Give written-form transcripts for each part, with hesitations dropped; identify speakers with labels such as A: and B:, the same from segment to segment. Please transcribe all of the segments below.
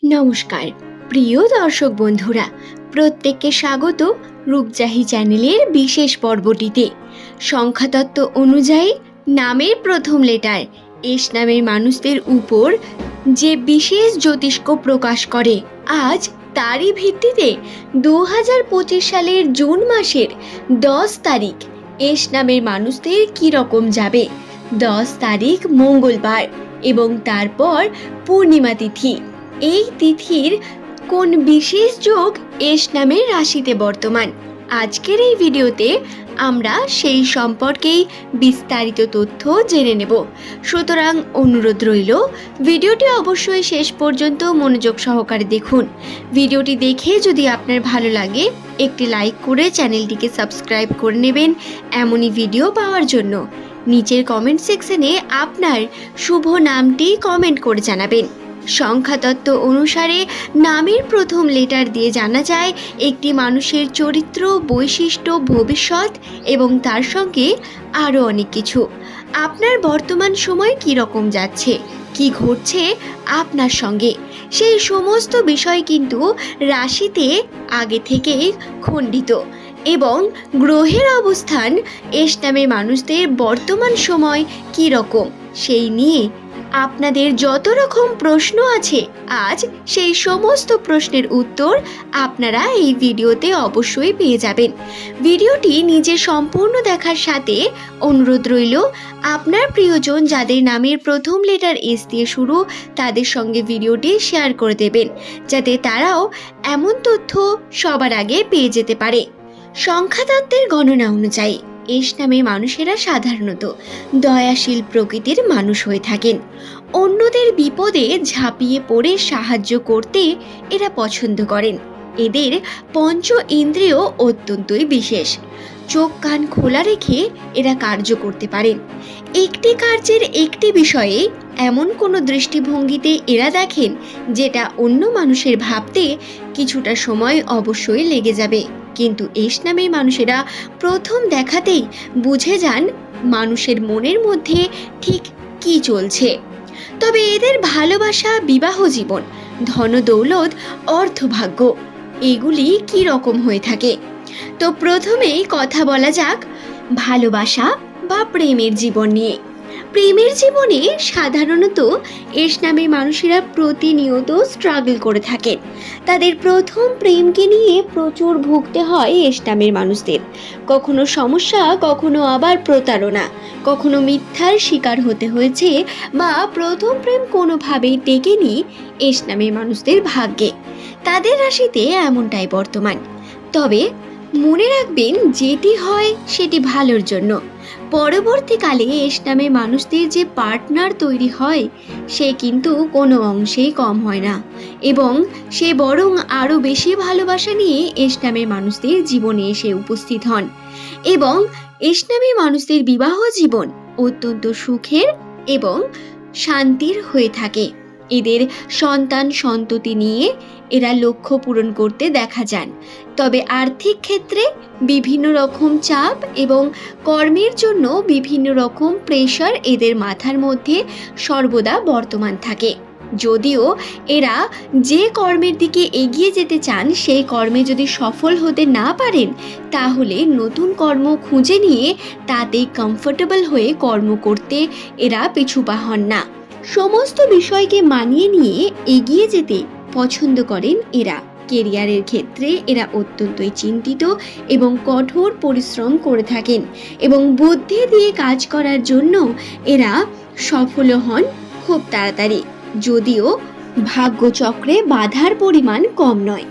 A: নমস্কার প্রিয় দর্শক বন্ধুরা, প্রত্যেককে স্বাগত রূপজাহি চ্যানেলের বিশেষ পর্বটিতে। সংখ্যাতত্ত্ব অনুযায়ী নামের প্রথম লেটার এস নামের মানুষদের উপর যে বিশেষ জ্যোতিষ্ক প্রকাশ করে, আজ তারই ভিত্তিতে 2025 সালের জুন মাসের 10 তারিখ এস নামের মানুষদের কী রকম যাবে। 10 তারিখ মঙ্গলবার এবং তারপর পূর্ণিমা তিথি। এই তিথির কোন বিশেষ যোগ এস নামের রাশিতে বর্তমান, আজকের এই ভিডিওতে আমরা সেই সম্পর্কেই বিস্তারিত তথ্য জেনে নেব। সুতরাং অনুরোধ রইল, ভিডিওটি অবশ্যই শেষ পর্যন্ত মনোযোগ সহকারে দেখুন। ভিডিওটি দেখে যদি আপনার ভালো লাগে একটি লাইক করে চ্যানেলটিকে সাবস্ক্রাইব করে নেবেন এমনই ভিডিও পাওয়ার জন্য। নিচের কমেন্ট সেকশনে আপনার শুভ নামটি কমেন্ট করে জানাবেন। সংখ্যাতত্ত্ব অনুসারে নামের প্রথম লেটার দিয়ে জানা যায় একটি মানুষের চরিত্র, বৈশিষ্ট্য, ভবিষ্যৎ এবং তার সঙ্গে আরও অনেক কিছু। আপনার বর্তমান সময় কী রকম যাচ্ছে, কি ঘটছে আপনার সঙ্গে, সেই সমস্ত বিষয় কিন্তু রাশিতে আগে থেকেই খণ্ডিত এবং গ্রহের অবস্থান এস নামের মানুষদের বর্তমান সময় কী রকম সেই নিয়ে আপনাদের যত রকম প্রশ্ন আছে, আজ সেই সমস্ত প্রশ্নের উত্তর আপনারা এই ভিডিওতে অবশ্যই পেয়ে যাবেন। ভিডিওটি নিজে সম্পূর্ণ দেখার সাথে অনুরোধ রইল, আপনার প্রিয়জন যাদের নামের প্রথম লেটার এস দিয়ে শুরু তাদের সঙ্গে ভিডিওটি শেয়ার করে দেবেন, যাতে তারাও এমন তথ্য সবার আগে পেয়ে যেতে পারে। সংখ্যাতত্ত্বের গণনা অনুযায়ী এস নামে মানুষেরা সাধারণত দয়াশীল প্রকৃতির মানুষ হয়ে থাকেন। অন্যদের বিপদে ঝাঁপিয়ে পড়ে সাহায্য করতে এরা পছন্দ করেন। এদের পঞ্চ ইন্দ্রিয় অত্যন্তই বিশেষ। চোখ কান খোলা রেখে এরা কার্য করতে পারেন। একটি কার্যের একটি বিষয়ে এমন কোনো দৃষ্টিভঙ্গিতে এরা দেখেন যেটা অন্য মানুষের ভাবতে কিছুটা সময় অবশ্যই লেগে যাবে, কিন্তু এস নামের মানুষেরা প্রথম দেখাতেই বুঝে যান মানুষের মনের মধ্যে ঠিক কি চলছে। তবে এদের ভালোবাসা, বিবাহ জীবন, ধন দৌলত, অর্থভাগ্য এগুলি কি রকম হয়ে থাকে। তো প্রথমেই কথা বলা যাক ভালোবাসা বা প্রেমের জীবন নিয়ে। প্রেমের জীবনে সাধারণত এস নামের মানুষেরা প্রতিনিয়ত স্ট্রাগল করে থাকেন। তাদের প্রথম প্রেমকে নিয়ে প্রচুর ভুগতে হয় এস নামের মানুষদের। কখনো সমস্যা, কখনো আবার প্রতারণা, কখনো মিথ্যার শিকার হতে হয়েছে, বা প্রথম প্রেম কোনোভাবেই টেকেনি এস নামের মানুষদের ভাগ্যে। তাদের রাশিতে এমনটাই বর্তমান। তবে মনে রাখবেন, যেটি হয় সেটি ভালোর জন্য। পরবর্তীকালে এস নামের মানুষদের যে পার্টনার তৈরি হয় সে কিন্তু কোনো অংশেই কম হয় না, এবং সে বরং আরও বেশি ভালোবাসা নিয়ে এস নামের মানুষদের জীবনে এসে উপস্থিত হন, এবং এস নামের মানুষদের বিবাহ জীবন অত্যন্ত সুখের এবং শান্তির হয়ে থাকে। এদের সন্তান সন্ততি নিয়ে এরা লক্ষ্য পূরণ করতে দেখা যান। তবে আর্থিক ক্ষেত্রে বিভিন্ন রকম চাপ এবং কর্মের জন্য বিভিন্ন রকম প্রেশার এদের মাথার মধ্যে সর্বদা বর্তমান থাকে। যদিও এরা যে কর্মের দিকে এগিয়ে যেতে চান সেই কর্মে যদি সফল হতে না পারেন, তাহলে নতুন কর্ম খুঁজে নিয়ে তাতেই কমফোর্টেবল হয়ে কর্ম করতে এরা পিছুপা হন না। সমস্ত বিষয়কে মানিয়ে নিয়ে এগিয়ে যেতে পছন্দ করেন এরা। কেরিয়ারের ক্ষেত্রে এরা অত্যন্তই চিন্তিত এবং কঠোর পরিশ্রম করে থাকেন, এবং বুদ্ধি দিয়ে কাজ করার জন্য এরা সফল হন খুব তাড়াতাড়ি, যদিও ভাগ্যচক্রে বাধার পরিমাণ কম নয়।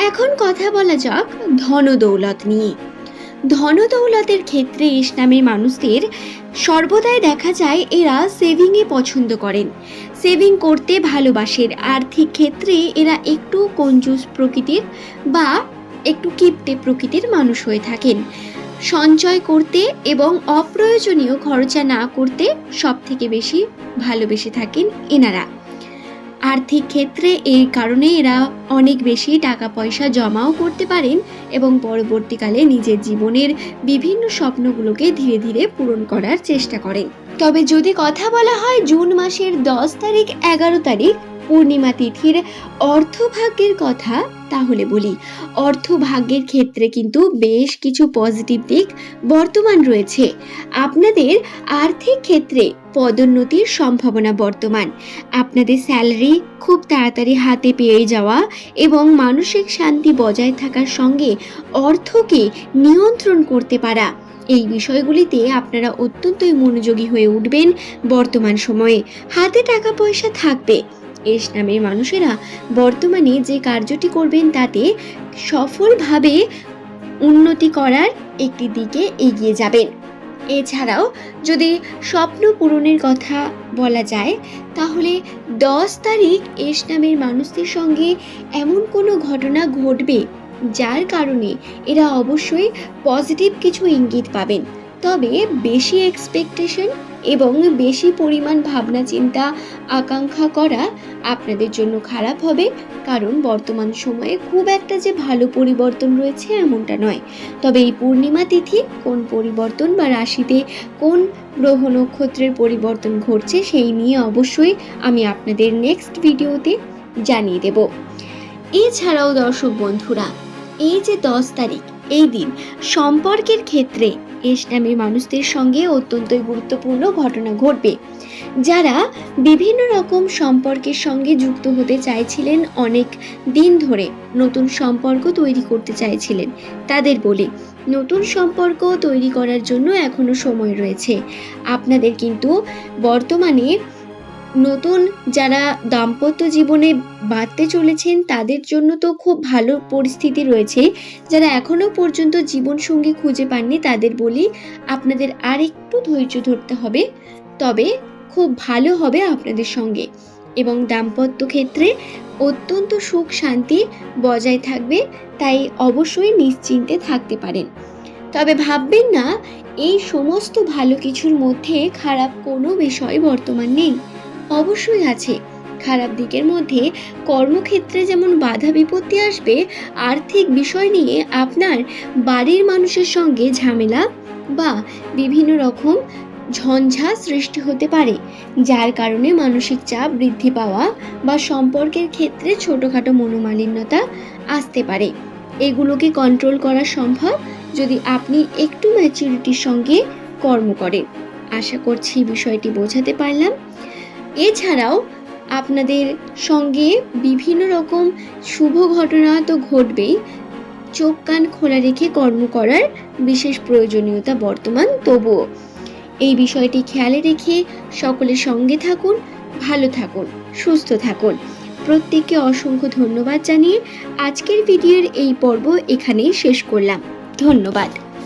A: এখন কথা বলা যাক ধন দৌলত নিয়ে। ধন দৌলতের ক্ষেত্রে এস নামের মানুষদের সর্বদাই দেখা যায় এরা সেভিংয়ে পছন্দ করেন, সেভিং করতে ভালোবাসেন। আর্থিক ক্ষেত্রে এরা একটু কঞ্জুস প্রকৃতির বা একটু কিপ্টে প্রকৃতির মানুষ হয়ে থাকেন। সঞ্চয় করতে এবং অপ্রয়োজনীয় খরচা না করতে সব থেকে বেশি ভালোবেসে থাকেন এনারা। আর্থিক ক্ষেত্রে এই কারণে এরা অনেক বেশি টাকা পয়সা জমাও করতে পারেন এবং পরবর্তীকালে নিজের জীবনের বিভিন্ন স্বপ্নগুলোকে ধীরে ধীরে পূরণ করার চেষ্টা করেন। তবে যদি কথা বলা হয় জুন মাসের 10 তারিখ 11 তারিখ পূর্ণিমা তিথির অর্থভাগ্যের কথা তাহলে বলি। অর্থভাগ্যের ক্ষেত্রে কিন্তু বেশ কিছু পজিটিভ দিক বর্তমান রয়েছে। আপনাদের আর্থিক ক্ষেত্রে পদোন্নতির সম্ভাবনা বর্তমান। আপনাদের স্যালারি খুব তাড়াতাড়ি হাতে পেয়ে যাওয়া এবং মানসিক শান্তি বজায় থাকার সঙ্গে অর্থকে নিয়ন্ত্রণ করতে পারা, এই বিষয়গুলিতে আপনারা অত্যন্তই মনোযোগী হয়ে উঠবেন। বর্তমান সময়ে হাতে টাকা পয়সা থাকবে। এস নামের মানুষেরা বর্তমানে যে কার্যটি করবেন তাতে সফলভাবে উন্নতি করার একটি দিকে এগিয়ে যাবেন। এছাড়াও যদি স্বপ্ন পূরণের কথা বলা যায় তাহলে 10 তারিখ এস নামের মানুষদের সঙ্গে এমন কোনো ঘটনা ঘটবে যার কারণে এরা অবশ্যই পজিটিভ কিছু ইঙ্গিত পাবেন। তবে বেশি এক্সপেকটেশন এবং বেশি পরিমাণ ভাবনা চিন্তা আকাঙ্ক্ষা করা আপনাদের জন্য খারাপ হবে, কারণ বর্তমান সময়ে খুব একটা যে ভালো পরিবর্তন রয়েছে এমনটা নয়। তবে এই পূর্ণিমা তিথি কোন পরিবর্তন বা রাশিতে কোন গ্রহ নক্ষত্রের পরিবর্তন ঘটছে সেই নিয়ে অবশ্যই আমি আপনাদের নেক্সট ভিডিওতে জানিয়ে দেব। এছাড়াও দর্শক বন্ধুরা, এই যে 10 তারিখ এই দিন সম্পর্কের ক্ষেত্রে এস নামের মানুষদের সঙ্গে অত্যন্তই গুরুত্বপূর্ণ ঘটনা ঘটবে। যারা বিভিন্ন রকম সম্পর্কের সঙ্গে যুক্ত হতে চাইছিলেন, অনেক দিন ধরে নতুন সম্পর্ক তৈরি করতে চাইছিলেন, তাদের বলি নতুন সম্পর্ক তৈরি করার জন্য এখনো সময় রয়েছে। আপনাদের কিন্তু বর্তমানে নতুন যারা দাম্পত্য জীবনে বাঁধতে চলেছেন তাদের জন্য তো খুব ভালো পরিস্থিতি রয়েছে। যারা এখনো পর্যন্ত জীবনসঙ্গী খুঁজে পাননি তাদের বলি আপনাদের আর একটু ধৈর্য ধরতে হবে, তবে খুব ভালো হবে আপনাদের সঙ্গে এবং দাম্পত্য ক্ষেত্রে অত্যন্ত সুখ শান্তি বজায় থাকবে। তাই অবশ্যই নিশ্চিন্তে থাকতে পারেন। তবে ভাববেন না এই সমস্ত ভালো কিছুর মধ্যে খারাপ কোনো বিষয় বর্তমান নেই, অবশ্যই আছে। খারাপ দিকের মধ্যে কর্মক্ষেত্রে যেমন বাধা বিপত্তি আসবে, আর্থিক বিষয় নিয়ে আপনার বাড়ির মানুষের সঙ্গে ঝামেলা বা বিভিন্ন রকম ঝঞ্ঝা সৃষ্টি হতে পারে, যার কারণে মানসিক চাপ বৃদ্ধি পাওয়া বা সম্পর্কের ক্ষেত্রে ছোটোখাটো মনোমালিন্যতা আসতে পারে। এগুলোকে কন্ট্রোল করা সম্ভব যদি আপনি একটু ম্যাচুরিটির সঙ্গে কর্ম করেন। আশা করছি বিষয়টি বোঝাতে পারলাম। এছাড়াও আপনাদের সঙ্গে বিভিন্ন রকম শুভ ঘটনা তো ঘটবেই, চোখ কান খোলা রেখে কর্ম করার বিশেষ প্রয়োজনীয়তা বর্তমান। তবুও এই বিষয়টি খেয়ালে রেখে সকলের সঙ্গে থাকুন, ভালো থাকুন, সুস্থ থাকুন। প্রত্যেককে অসংখ্য ধন্যবাদ জানিয়ে আজকের ভিডিওর এই পর্ব এখানেই শেষ করলাম। ধন্যবাদ।